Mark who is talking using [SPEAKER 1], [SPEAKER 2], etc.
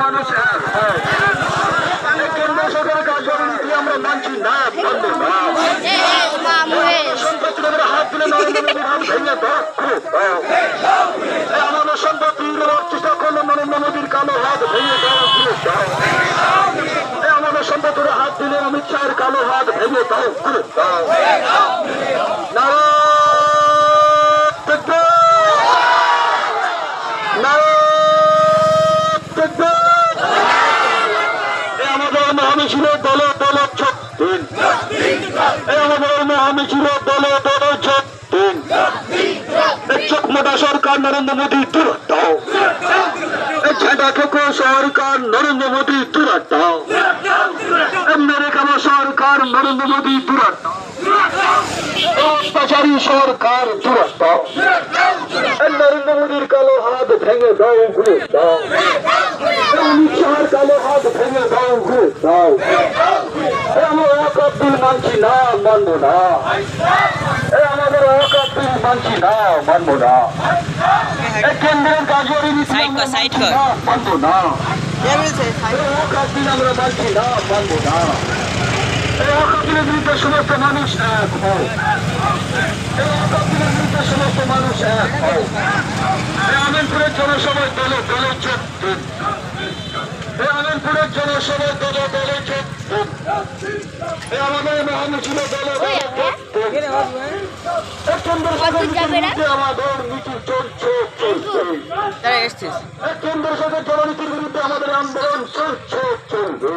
[SPEAKER 1] মানুষ কেন্দ্র সরকারের কার্যকরী নীতি আমরা মানছি না, মানব না। সম্পত্তির হাত তুলে নরেন্দ্র মোদীর হাত ভেঙে দাও। আমাদের সম্পত্তির চেষ্টা করলো নরেন্দ্র মোদীর কালো হাত ভেঙে দাও। আমাদের সম্পত্তির হাত দিলে অমিত শাহের কালো হাত ভেঙে দাও। ছিল দলে দলে চোখ দিন, আমাদের মহামি ছিল দলে দলে চোখ দিন। চোখ মোটা সরকার নরেন্দ্র মোদী দূর হটাও, ঝাঁটা খোকো সরকার নরেন্দ্র মোদী দূর হটাও, মেরে কামা সরকার নরেন্দ্র মোদী দূর হটাও, অত্যাচারী সরকার দূর হটাও, নরেন্দ্র মোদীর কালো হাত ভেঙে দাও, ঘুরে দাও, অমিত শাহের কালো হাত ভেঙে দাও, ঘুরে দাও। আমরা ওয়াকফ বিল মানছি না, মানব না। আমাদের ওয়াকফ বিল মানছি না, মানব না। কেন্দ্রের কার্যকরী নীতি মানব না। ওয়াকফ বিল আমরা মানছি না, মানব না। ওয়াকফ বিলের বিরুদ্ধে সমস্ত মানুষ এক হয়। ওয়াকফ বিলের বিরুদ্ধে সমস্ত মানুষ এক হয়। আমিনপুরের জনসভায় দলে দলে চোখ দিন, আমিনপুরের জনসভায় দলে দলে চোখ দিন, আমাদের মহামিছিল দলে দলে চোখ দিন। কেন্দ্র সরকারের বিরুদ্ধে আমাদের নীতি চলছে চলছে, কেন্দ্র সরকারের জননীতির বিরুদ্ধে আমাদের আন্দোলন চলছে চলবে।